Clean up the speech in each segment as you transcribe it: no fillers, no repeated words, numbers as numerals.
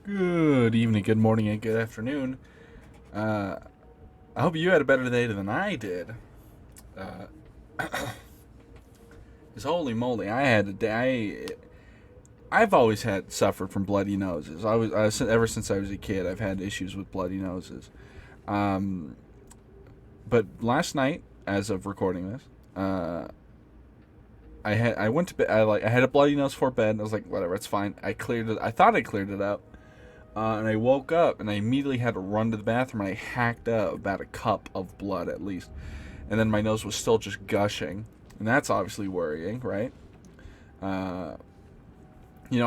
Good evening, good morning, and good afternoon. I hope you had a better day than I did. Uh, 'Cause holy moly, I had a day. I've always had suffered from bloody noses. Ever since I was a kid. I've had issues with bloody noses. Um, but last night, as of recording this, I went to bed. I had a bloody nose before bed. And I was like, whatever, it's fine. I cleared it. I thought I cleared it up. And I woke up and I immediately had to run to the bathroom and I hacked up about a cup of blood at least. And then my nose was still just gushing. And that's obviously worrying, right? I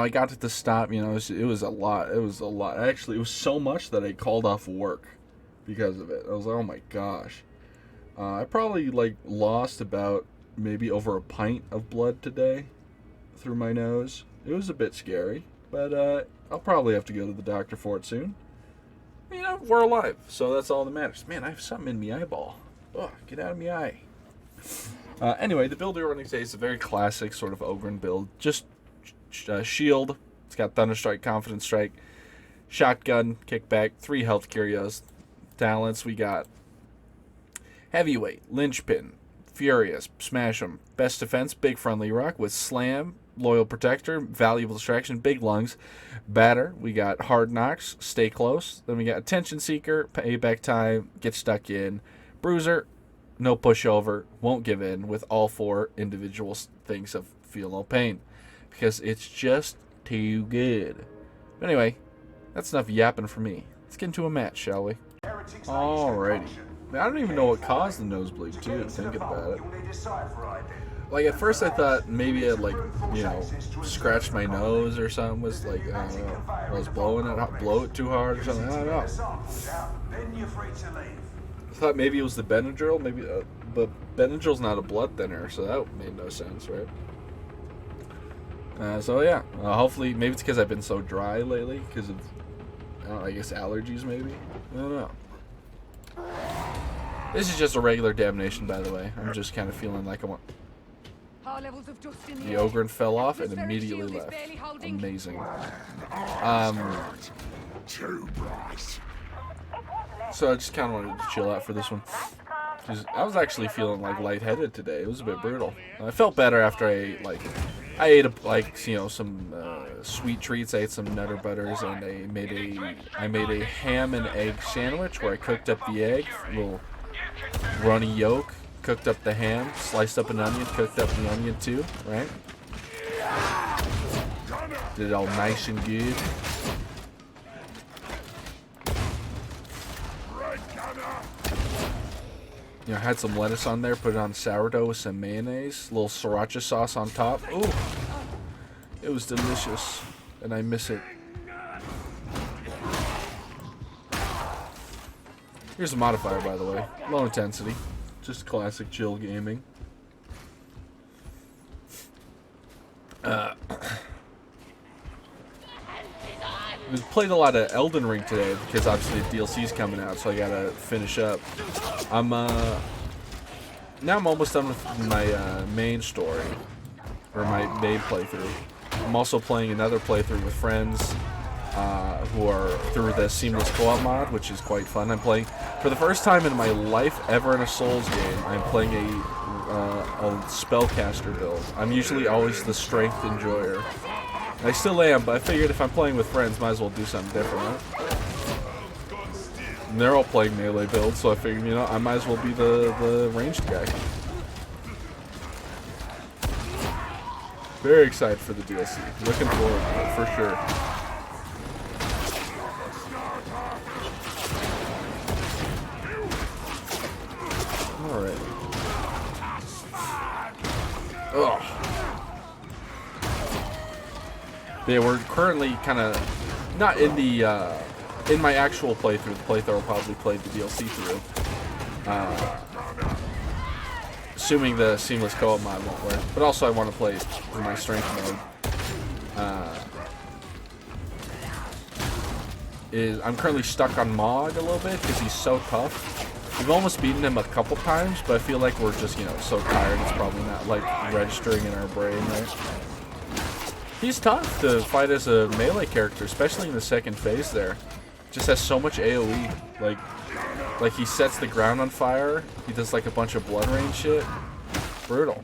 got it to stop. It was a lot. It was a lot. Actually, it was so much that I called off work because of it. I was like, oh my gosh. I probably lost about maybe over a pint of blood today through my nose. It was a bit scary, but I'll probably have to go to the doctor for it soon. We're alive, so that's all that matters. Man, I have something in my eyeball. Ugh, get out of my eye. Anyway, the build we're running today is a very classic sort of Ogryn build. Just shield. It's got Thunderstrike, Confident Strike, Shotgun, Kickback, 3 health curios. Talents, we got Heavyweight, Linchpin, Furious, Smash 'em, Best Defense, Big Friendly Rock with Slam, Loyal Protector, Valuable Distraction, Big Lungs, Batter. We got Hard Knocks, Stay Close. Then we got Attention Seeker, Payback Time, Get Stuck In, Bruiser, No Pushover, Won't Give In, with all 4 individual things of Feel No Pain. Because it's just too good. But anyway, that's enough yapping for me. Let's get into a match, shall we? Alrighty. I don't even know what caused the nosebleed, too, thinking about it. At first I thought maybe I scratched my nose or something. Was I don't know. I was blow it too hard or something. I don't know. I thought maybe it was the Benadryl, but Benadryl's not a blood thinner, so that made no sense, right? Hopefully, maybe it's because I've been so dry lately, because of, I guess allergies maybe? I don't know. This is just a regular damnation, by the way. I'm just kind of feeling like I want... The Ogryn fell off and immediately left. Amazing. So I just kind of wanted to chill out for this one. Because I was actually feeling lightheaded today. It was a bit brutal. I felt better after I ate some sweet treats. I ate some Nutter Butters and I made a ham and egg sandwich where I cooked up the egg, a little runny yolk, cooked up the ham, sliced up an onion, cooked up the onion too, right? Did it all nice and good. Had some lettuce on there, put it on sourdough with some mayonnaise, a little sriracha sauce on top. Ooh, it was delicious, and I miss it. Here's a modifier, by the way. Low intensity. Just classic chill gaming. We played a lot of Elden Ring today because obviously the DLC's coming out, so I gotta finish up. Now I'm almost done with my main story, or my main playthrough. I'm also playing another playthrough with friends who are through the Seamless Co-op mod, which is quite fun. I'm playing for the first time in my life ever in a Souls game. I'm playing a spellcaster build. I'm usually always the strength enjoyer. I still am, but I figured if I'm playing with friends, might as well do something different, right? And they're all playing melee builds, so I figured, I might as well be the ranged guy. Very excited for the DLC. Looking forward to it, for sure. Alright. Ugh. Yeah, we're currently kind of not in the in my actual playthrough. The playthrough will probably play the DLC through, assuming the Seamless Co-op mod won't work. But also, I want to play through my strength mode. I'm currently stuck on Mog a little bit because he's so tough. We've almost beaten him a couple times, but I feel like we're just so tired. It's probably not registering in our brain, right? He's tough to fight as a melee character, especially in the second phase there. Just has so much AoE. Like he sets the ground on fire. He does like a bunch of blood rain shit. Brutal.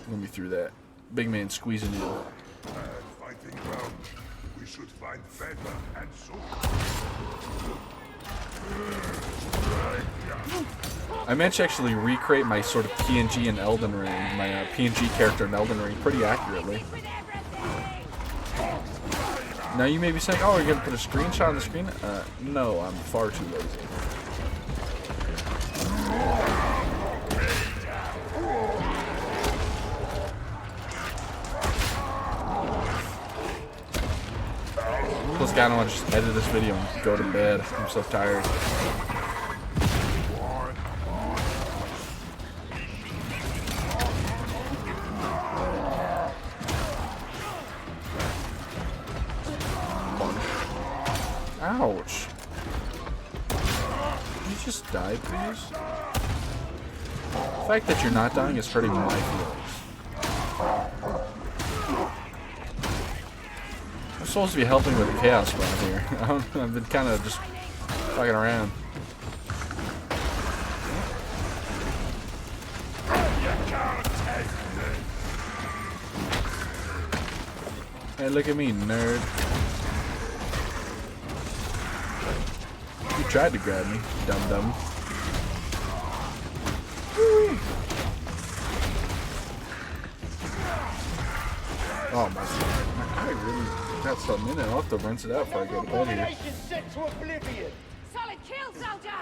Let me through that. Big man squeezing in. We should find feather and soap. I meant to actually recreate my sort of PNG in Elden Ring, my PNG character in Elden Ring pretty accurately. Now you may be saying, oh, are you going to put a screenshot on the screen? No, I'm far too lazy. Plus, I don't want to just edit this video and go to bed. I'm so tired. Ouch. You just die, please? The fact that you're not dying is hurting my feelings. I'm supposed to be helping with the chaos spawn here. I've been kind of just fucking around. Hey, look at me, nerd. You tried to grab me, dum-dum. Oh my god. I really got something in it. I'll have to rinse it out before I go to bed here. Solid kill, soldier!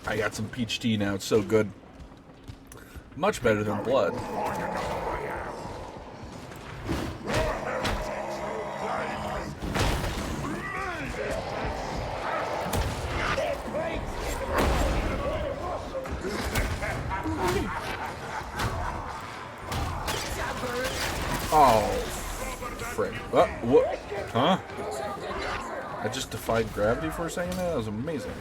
I got some peach tea now. It's so good. Much better than blood. Oh, frick. What? Huh? I just defied gravity for a second there? That was amazing.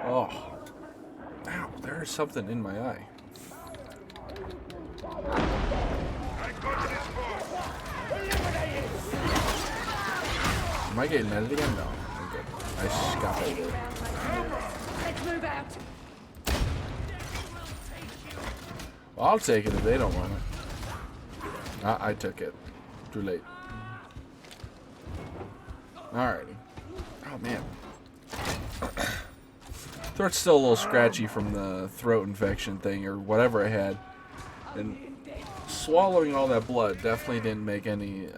Oh. Ow, there's something in my eye. Am I getting edited again? No. I'm good. I got that good. Let's move out. Well, I'll take it if they don't want it. I took it. Too late. Alrighty. Oh, man. Throat's still a little scratchy from the throat infection thing or whatever I had. And swallowing all that blood definitely didn't make any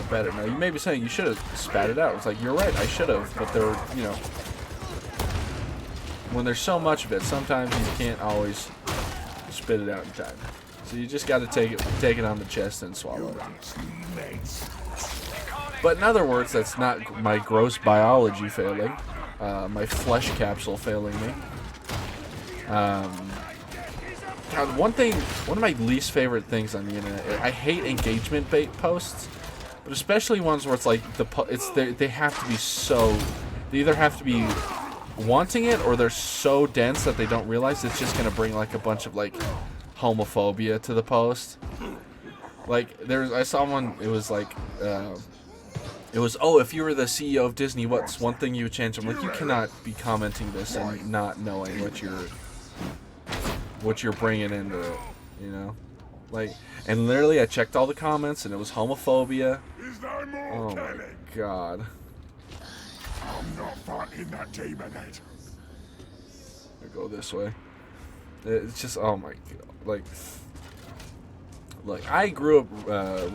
better. Now, you may be saying you should have spat it out. It's like, you're right, I should have. But there were, you know, when there's so much of it, sometimes you can't always spit it out in time. So you just got to take it on the chest and swallow it. But in other words, that's not my gross biology failing. My flesh capsule failing me. God, one of my least favorite things on the internet, I hate engagement bait posts, but especially ones where it's like they have to be so, they either have to be wanting it or they're so dense that they don't realize it's just gonna bring like a bunch of like homophobia to the post. Like I saw one, it was like it was, oh, if you were the CEO of Disney, what's one thing you would change? I'm like, you cannot be commenting this and not knowing what you're bringing into it, you know? Like, and literally I checked all the comments and it was homophobia. Oh my god. I'm not fighting that demon head. I go this way. It's just, oh my god. Like, I grew up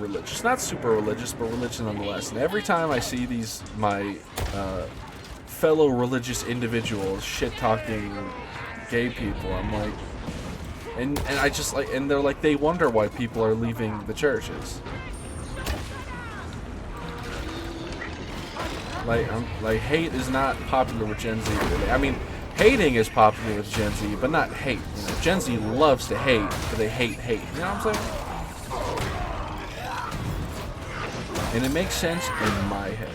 religious. Not super religious, but religious nonetheless. And every time I see my fellow religious individuals shit-talking gay people, I'm like, and I just like, and they're like, they wonder why people are leaving the churches. Like, hate is not popular with Gen Z, really. I mean, Hating is popular with Gen Z, but not hate. You know, Gen Z loves to hate, but they hate hate. You know what I'm saying? And it makes sense in my head.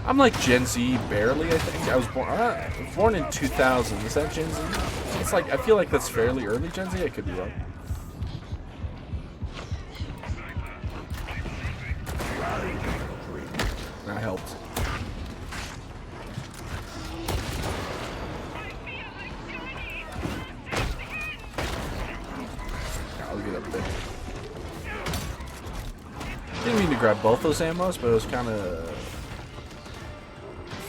I'm like Gen Z barely, I think. I was born in 2000. Is that Gen Z? It's like, I feel like that's fairly early Gen Z. I could be wrong. That helped. I'll get up there. Didn't mean to grab both those ammos, but it was kind of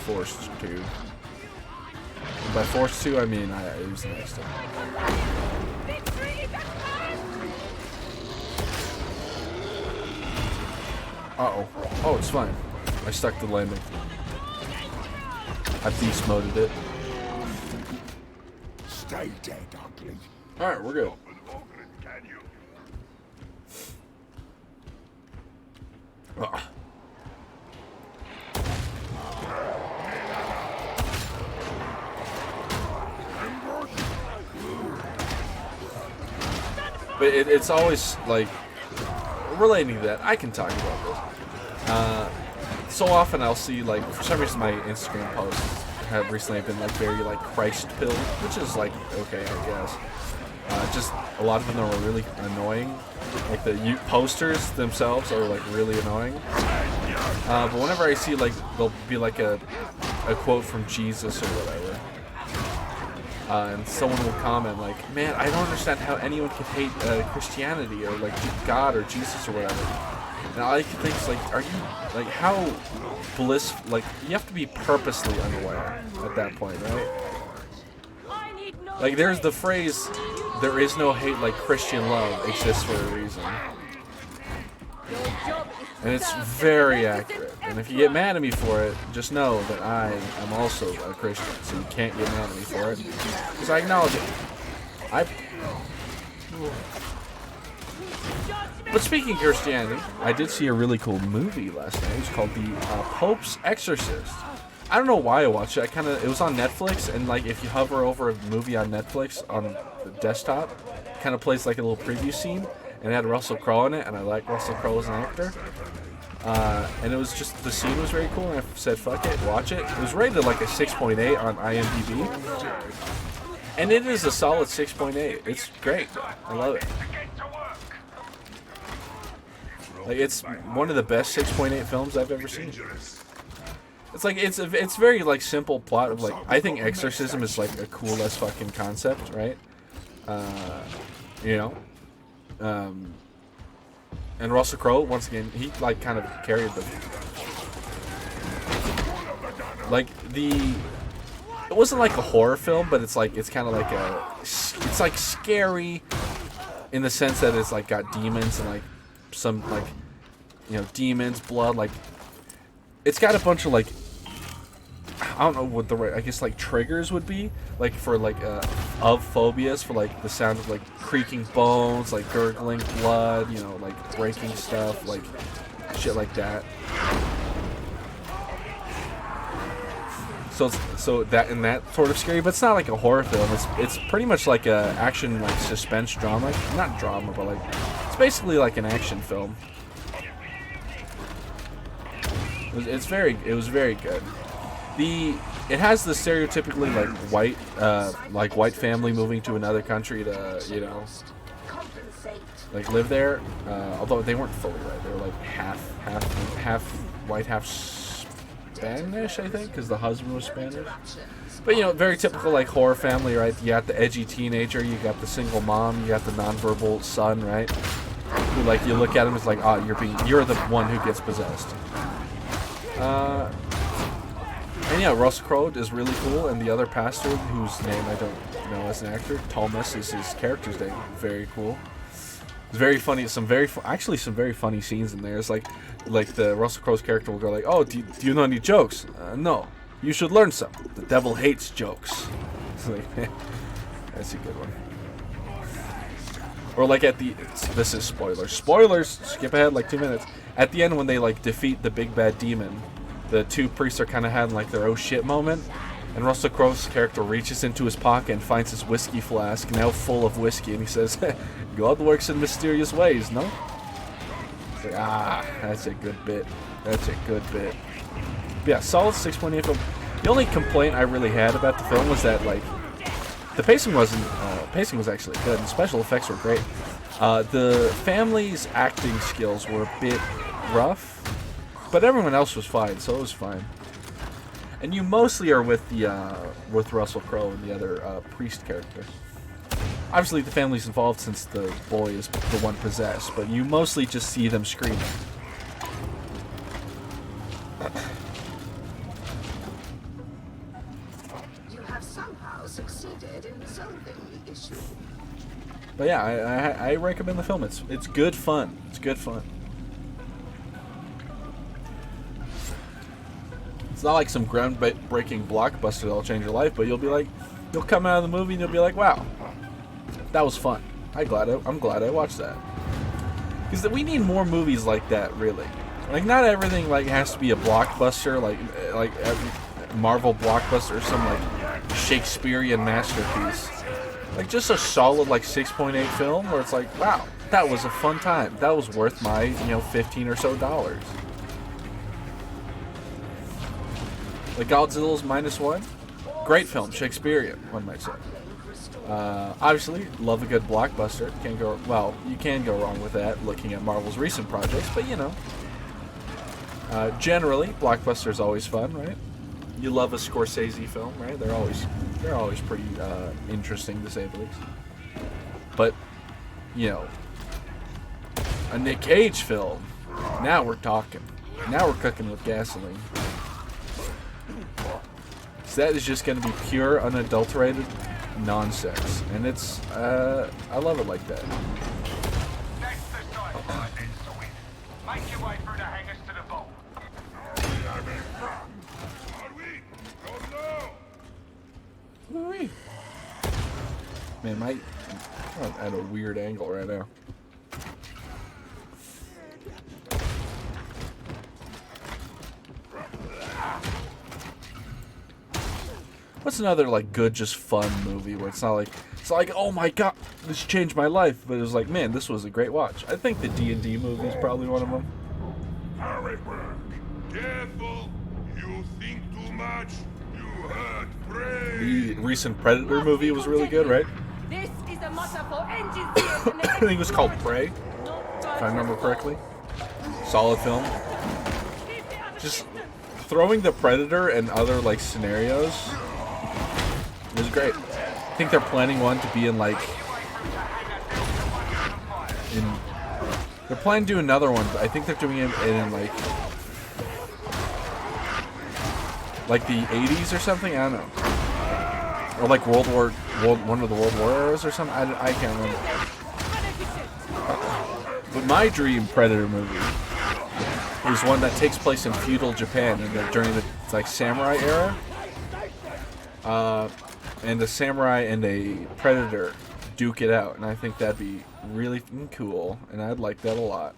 forced to. And by forced to, I mean it was the next time. Uh-oh. Oh, it's fine. I stuck the landing. I beast moded it. Stay dead, ugly. Alright, we're good. Ugh. But it's always like relating to that. I can talk about this. So often I'll see, like, for some reason my Instagram posts have recently been like very like Christ-pilled, which is like okay, I guess. Just a lot of them are really annoying. Like the posters themselves are like really annoying. But whenever I see like there'll be like a quote from Jesus or whatever, and someone will comment like, "Man, I don't understand how anyone could hate Christianity or like God or Jesus or whatever." And all I can think is like, are you like how like you have to be purposely unaware at that point, right? Like there's the phrase, "There is no hate like Christian love," exists for a reason. And it's very accurate. And if you get mad at me for it, just know that I am also a Christian, so you can't get mad at me for it. Because I acknowledge it. But speaking of Christianity, I did see a really cool movie last night. It was called The Pope's Exorcist. I don't know why I watched it. It was on Netflix, and like if you hover over a movie on Netflix on the desktop, it kind of plays like a little preview scene, and it had Russell Crowe in it, and I like Russell Crowe as an actor. And it was just, the scene was very cool, and I said, fuck it, watch it. It was rated like a 6.8 on IMDb, and it is a solid 6.8. It's great. I love it. Like, it's one of the best 6.8 films I've ever seen. It's like, it's very like simple plot of like, I think exorcism is like a cool as fucking concept, right? You know? And Russell Crowe, once again, he like kind of carried the, like it wasn't like a horror film, but it's like, it's kind of like it's like scary in the sense that it's like got demons and like some like, you know, demons, blood, like it's got a bunch of like, I don't know what the right, I guess like triggers would be, like for like of phobias, for like the sound of like creaking bones, like gurgling blood, you know, like breaking stuff, like shit like that. So that and that sort of scary, but it's not like a horror film. It's pretty much like a action, like suspense drama, not drama, but like it's basically like an action film. It was very good. It has the stereotypically like white family moving to another country to, you know, like live there. Although they weren't fully white, they were like half white, half Spanish, I think, because the husband was Spanish. But you know, very typical like horror family, right? You got the edgy teenager, you got the single mom, you got the nonverbal son, right? Who, like, you look at him, it's like, oh, you're the one who gets possessed. And yeah, Russell Crowe is really cool, and the other pastor, whose name I don't know as an actor, Thomas is his character's name. Very cool. It's very funny. Some very funny scenes in there. It's like the Russell Crowe's character will go like, "Oh, do you know any jokes? No. You should learn some. The devil hates jokes." It's like, man, that's a good one. Or like this is spoilers. Spoilers. Skip ahead like 2 minutes. At the end, when they like defeat the big bad demon, the two priests are kind of having like their oh shit moment, and Russell Crowe's character reaches into his pocket and finds his whiskey flask now full of whiskey, and he says, "God works in mysterious ways, no?" It's like, that's a good bit. That's a good bit. But yeah, solid 6.8 film. The only complaint I really had about the film was that like the pacing wasn't. Pacing was actually good, and special effects were great. The family's acting skills were a bit rough, but everyone else was fine, so it was fine. And you mostly are with the with Russell Crowe and the other priest character. Obviously, the family's involved since the boy is the one possessed, but you mostly just see them screaming. You have somehow succeeded in solving the issue. But yeah, I recommend the film. It's good fun. It's good fun. It's not like some groundbreaking blockbuster that'll change your life, but you'll come out of the movie and you'll be like, wow, that was fun. I'm glad I watched that. Because we need more movies like that, really. Like, not everything like has to be a blockbuster, like every Marvel blockbuster or some like Shakespearean masterpiece. Like just a solid like 6.8 film where it's like, wow, that was a fun time. That was worth my $15 or so. Like Godzilla's -1, great film, Shakespearean, one might say. Obviously, love a good blockbuster. You can go wrong with that looking at Marvel's recent projects, but generally, blockbuster is always fun, right? You love a Scorsese film, right? They're always pretty interesting to say the least. But a Nick Cage film. Now we're talking. Now we're cooking with gasoline. So that is just going to be pure, unadulterated nonsense, and it's I love it like that. Make your way through the hangars to the vault. Man, I'm at a weird angle right now. What's another like good, just fun movie where it's like oh my god, this changed my life, but it was like, man, this was a great watch. I think the D&D movie is probably one of them. Hurry, work. Careful. You think too much. You hurt prey. The recent Predator movie was really good, right? This is a matter for engines. I think it was called Prey, if I remember correctly. Solid film. Just throwing the Predator and other like scenarios was great. I think they're planning one to be in like they're planning to do another one, but I think they're doing it in like the 80s or something. I don't know, or like one of the World War eras or something. I can't remember. But my dream Predator movie is one that takes place in feudal Japan during the like samurai era. And the samurai and a predator duke it out, and I think that'd be really cool, and I'd like that a lot.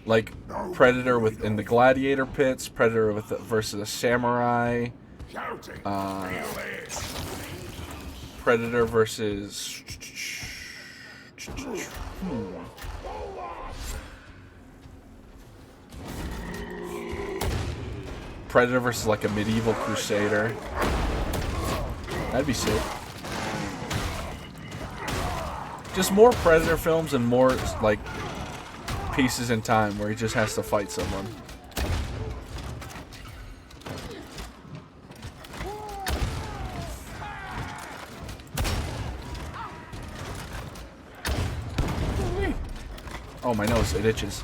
Like Predator in the gladiator pits, Predator versus a samurai, Predator versus Predator versus like a medieval crusader. That'd be sick. Just more Predator films and more like pieces in time where he just has to fight someone. Oh, my nose, it itches.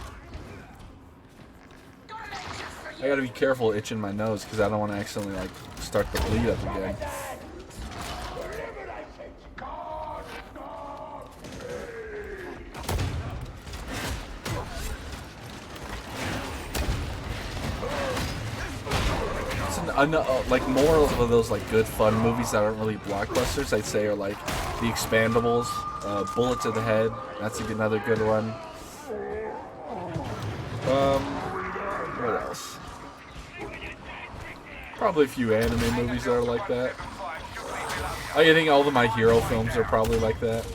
I gotta be careful itching my nose because I don't want to accidentally like start the bleed up again. Like more of those like good fun movies that aren't really blockbusters, I'd say, are like The Expandables, Bullet to the Head. That's another good one. What else? Probably a few anime movies that are like that. I think all the My Hero films are probably like that.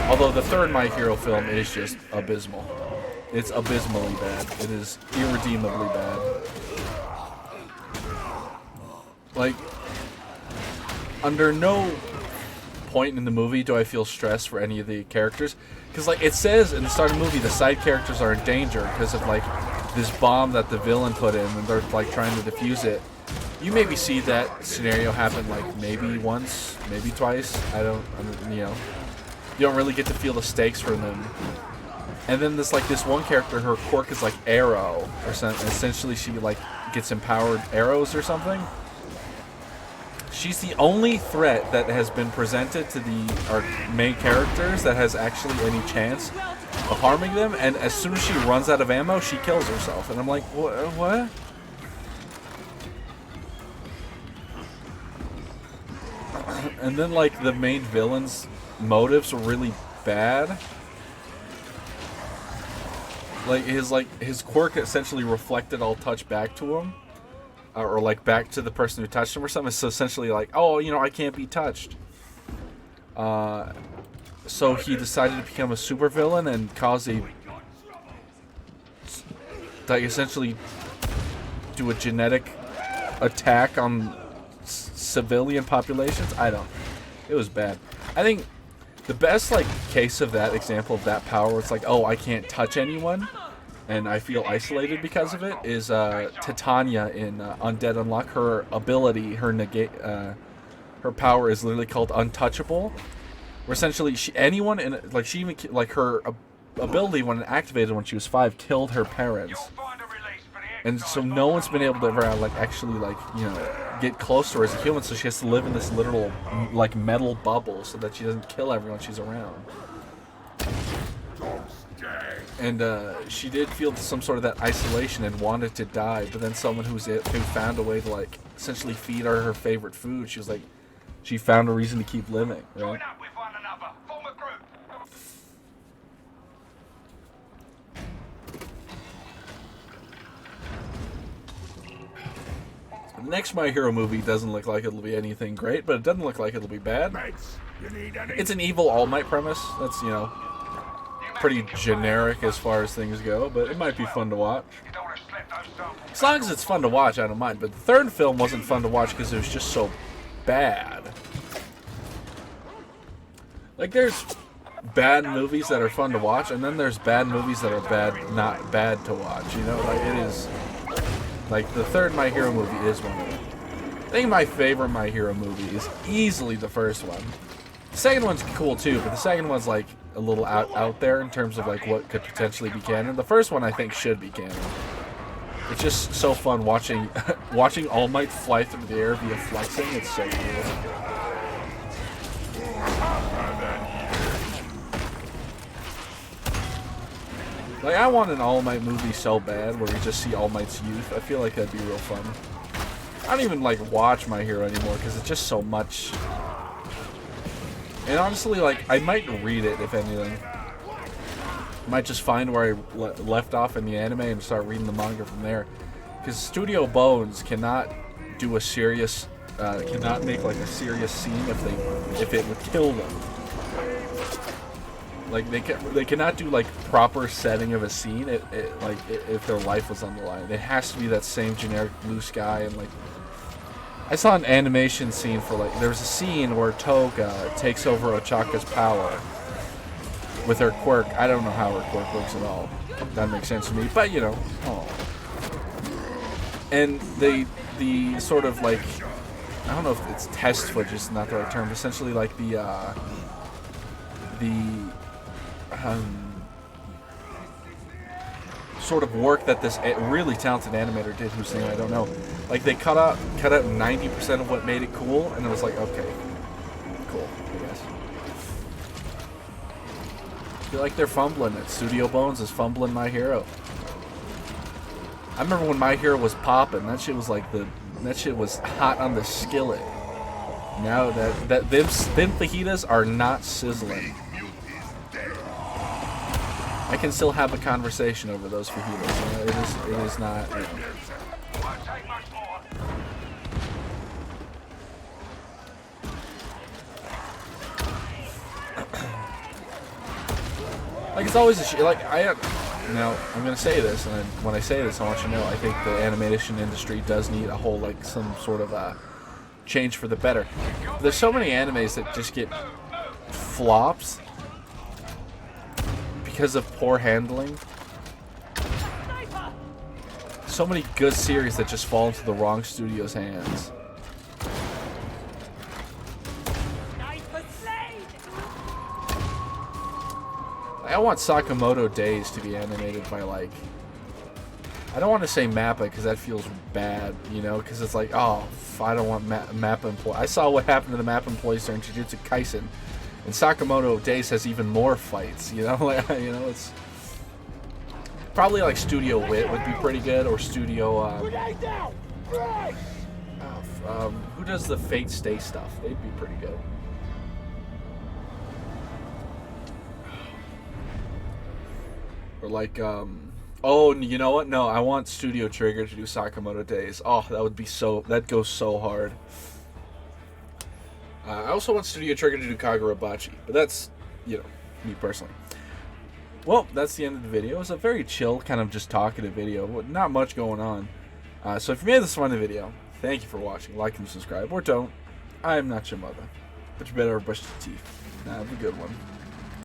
Although the third My Hero film is just abysmal. It's abysmally bad. It is irredeemably bad. Like, under no point in the movie do I feel stressed for any of the characters. Because, like, it says in the start of the movie the side characters are in danger because of, like, this bomb that the villain put in and they're, like, trying to defuse it. You maybe see that scenario happen, like, maybe once, maybe twice. I don't, you know. You don't really get to feel the stakes for them. And then this one character, her quirk is like arrow or something. Essentially, she like gets empowered arrows or something. She's the only threat that has been presented to our main characters that has actually any chance of harming them. And as soon as she runs out of ammo, she kills herself. And I'm like, what? And then like the main villain's motives were really bad. His quirk essentially reflected all touch back to him, or like back to the person who touched him or something. So essentially like, oh, you know, I can't be touched. So he decided to become a supervillain and cause essentially do a genetic attack on civilian populations. It was bad. I think the best like case of that example of that power, it's like, oh, I can't touch anyone and I feel isolated because of it, is Titania in Undead Unluck. Her ability, her power is literally called Untouchable. Where essentially anyone in like she even like her ability when it activated when she was 5 killed her parents. And so no one's been able to ever like actually like, you know, get close to her as a human, so she has to live in this literal like metal bubble so that she doesn't kill everyone she's around. And she did feel some sort of that isolation and wanted to die, but then someone who found a way to like essentially feed her favorite food, she was like, she found a reason to keep living, right? The next My Hero movie doesn't look like it'll be anything great, but it doesn't look like it'll be bad. It's an evil All Might premise. That's, you know, pretty generic as far as things go, but it might be fun to watch. As long as it's fun to watch, I don't mind. But the third film wasn't fun to watch because it was just so bad. Like, there's bad movies that are fun to watch, and then there's bad movies that are not bad to watch. You know, like, it is. Like, the third My Hero movie is one of them. I think my favorite My Hero movie is easily the first one. The second one's cool too, but the second one's like a little out there in terms of like what could potentially be canon. The first one I think should be canon. It's just so fun watching watching All Might fly through the air via flexing. It's so cool. Like, I want an All Might movie so bad where we just see All Might's youth. I feel like that'd be real fun. I don't even like watch My Hero anymore because it's just so much. And honestly, like, I might read it if anything. I might just find where I left off in the anime and start reading the manga from there. Because Studio Bones cannot do a serious, cannot make like a serious scene if it would kill them. Like, they cannot do like proper setting of a scene if their life was on the line. It has to be that same generic blue sky and like. I saw an animation scene for like, there was a scene where Toga takes over Ochaka's power with her quirk. I don't know how her quirk works at all. That makes sense to me, but you know. Oh. And the sort of like, I don't know if it's test footage is not the right term. Essentially like the sort of work that this really talented animator did, whose name I don't know. Like, they cut out 90% of what made it cool, and it was like, okay, cool, I guess. I feel like they're fumbling it. Studio Bones is fumbling My Hero. I remember when My Hero was popping, that shit was like that shit was hot on the skillet. Now them fajitas are not sizzling. I can still have a conversation over those fajitas. You know, it is not. You know. Like it's always like now I'm gonna say this, and when I say this, I want you to know I think the animation industry does need a whole like some sort of change for the better. There's so many animes that just get flops because of poor handling. So many good series that just fall into the wrong studio's hands. I want Sakamoto Days to be animated by, like, I don't want to say Mappa because that feels bad, you know, because it's like, oh, I don't want Mappa employees. I saw what happened to the Mappa employees during Jujutsu Kaisen, and Sakamoto Days has even more fights, you know, like, you know, it's probably like Studio Wit would be pretty good, or Studio, who does the Fate Stay stuff? They'd be pretty good. Or like, oh, you know what? No, I want Studio Trigger to do Sakamoto Days. Oh, that would be so, that goes so hard. I also want Studio Trigger to do Kagurabachi, but that's, you know, me personally. Well, that's the end of the video. It was a very chill, kind of just talkative video. Not much going on. So if you made this fun of the video, thank you for watching. Like and subscribe, or don't. I'm not your mother. But you better brush your teeth. Have a good one.